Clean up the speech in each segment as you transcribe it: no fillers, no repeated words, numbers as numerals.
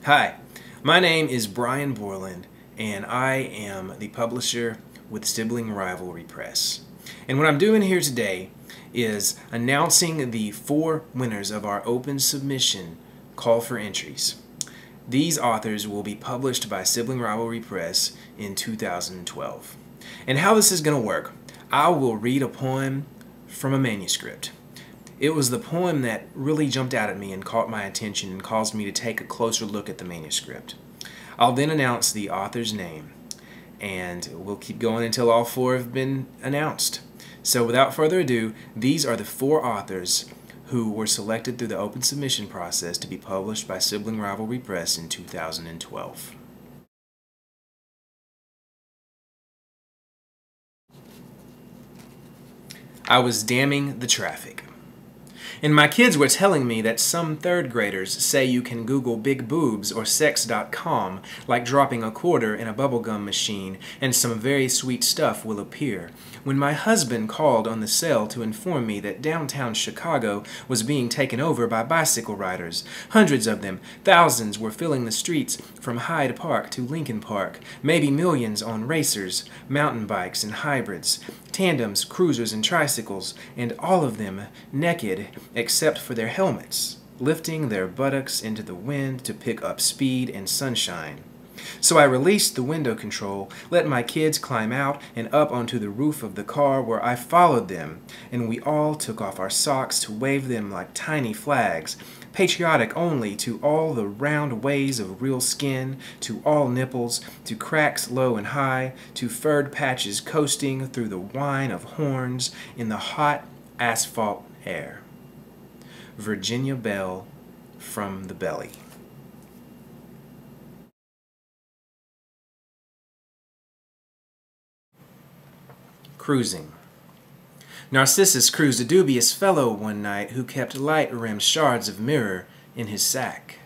Hi, my name is Brian Borland, and I am the publisher with Sibling Rivalry Press. And what I'm doing here today is announcing the 4 winners of our open submission call for entries. These authors will be published by Sibling Rivalry Press in 2012. And how this is going to work, I will read a poem from a manuscript. It was the poem that really jumped out at me and caught my attention and caused me to take a closer look at the manuscript. I'll then announce the author's name, and we'll keep going until all 4 have been announced. So without further ado, these are the 4 authors who were selected through the open submission process to be published by Sibling Rivalry Press in 2012. I was damming the traffic. And my kids were telling me that some 3rd graders say you can Google big boobs or sex.com like dropping a quarter in a bubblegum machine and some very sweet stuff will appear. When my husband called on the cell to inform me that downtown Chicago was being taken over by bicycle riders, hundreds of them, thousands were filling the streets from Hyde Park to Lincoln Park, maybe millions on racers, mountain bikes and hybrids, tandems, cruisers and tricycles, and all of them naked except for their helmets, lifting their buttocks into the wind to pick up speed and sunshine. So I released the window control, let my kids climb out and up onto the roof of the car where I followed them, and we all took off our socks to wave them like tiny flags, patriotic only to all the round ways of real skin, to all nipples, to cracks low and high, to furred patches coasting through the whine of horns in the hot asphalt air. Virginia Bell, From the Belly. Cruising. Narcissus cruised a dubious fellow one night who kept light-rimmed shards of mirror in his sack.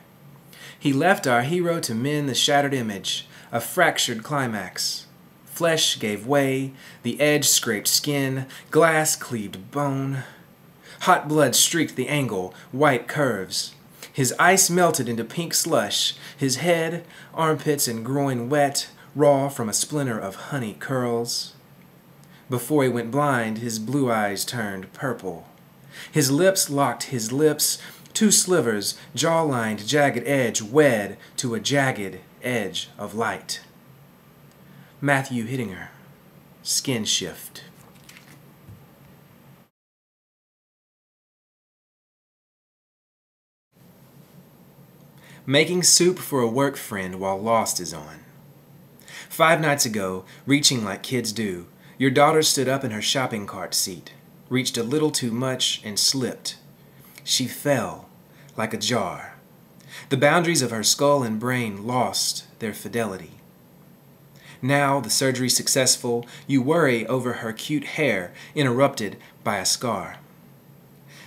He left our hero to mend the shattered image, a fractured climax. Flesh gave way, the edge scraped skin, glass cleaved bone. Hot blood streaked the angle, white curves. His ice melted into pink slush, his head, armpits and groin wet, raw from a splinter of honey curls. Before he went blind, his blue eyes turned purple. His lips locked his lips, 2 slivers, jaw-lined, jagged edge wed to a jagged edge of light. Matthew Hittinger, Skin Shift. Making soup for a work friend while Lost is on. 5 nights ago, reaching like kids do, your daughter stood up in her shopping cart seat, reached a little too much and slipped. She fell like a jar. The boundaries of her skull and brain lost their fidelity. Now, the surgery successful, you worry over her cute hair interrupted by a scar.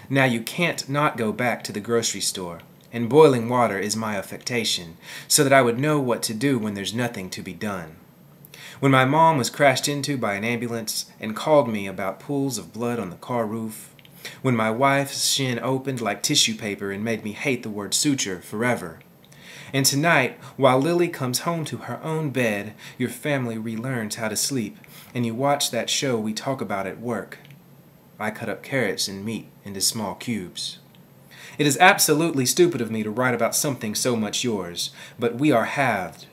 Now you can't not go back to the grocery store, and boiling water is my affectation, so that I would know what to do when there's nothing to be done. When my mom was crashed into by an ambulance and called me about pools of blood on the car roof. When my wife's shin opened like tissue paper and made me hate the word suture forever. And tonight, while Lily comes home to her own bed, your family relearns how to sleep, and you watch that show we talk about at work. I cut up carrots and meat into small cubes. It is absolutely stupid of me to write about something so much yours, but we are halved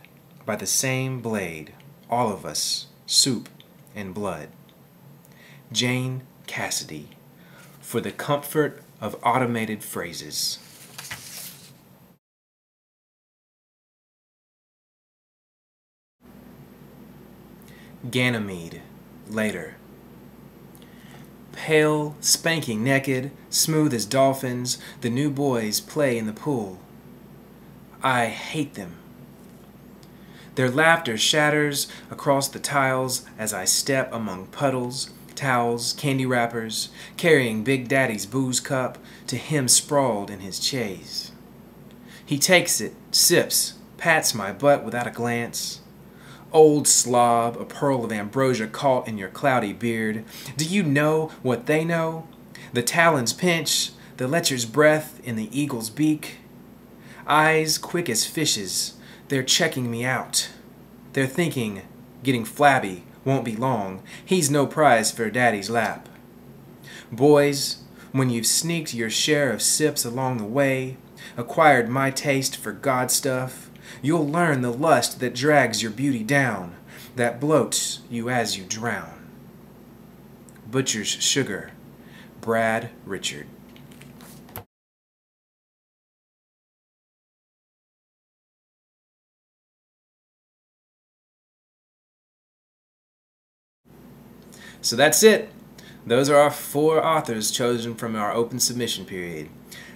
by the same blade. All of us, soup and blood. Jane Cassidy, For the Comfort of Automated Phrases. Ganymede, later. Pale, spanking naked, smooth as dolphins, the new boys play in the pool. I hate them. Their laughter shatters across the tiles as I step among puddles, towels, candy wrappers, carrying Big Daddy's booze cup to him sprawled in his chaise. He takes it, sips, pats my butt without a glance. Old slob, a pearl of ambrosia caught in your cloudy beard. Do you know what they know? The talon's pinch, the lecher's breath in the eagle's beak. Eyes quick as fishes, they're checking me out. They're thinking, getting flabby, won't be long. He's no prize for daddy's lap. Boys, when you've sneaked your share of sips along the way, acquired my taste for God stuff, you'll learn the lust that drags your beauty down, that bloats you as you drown. Butcher's Sugar, Brad Richard. So that's it. Those are our 4 authors chosen from our open submission period.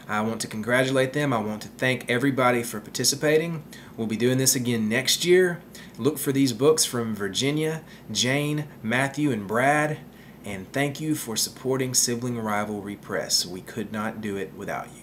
I want to congratulate them. I want to thank everybody for participating. We'll be doing this again next year. Look for these books from Virginia, Jane, Matthew, and Brad. And thank you for supporting Sibling Rivalry Press. We could not do it without you.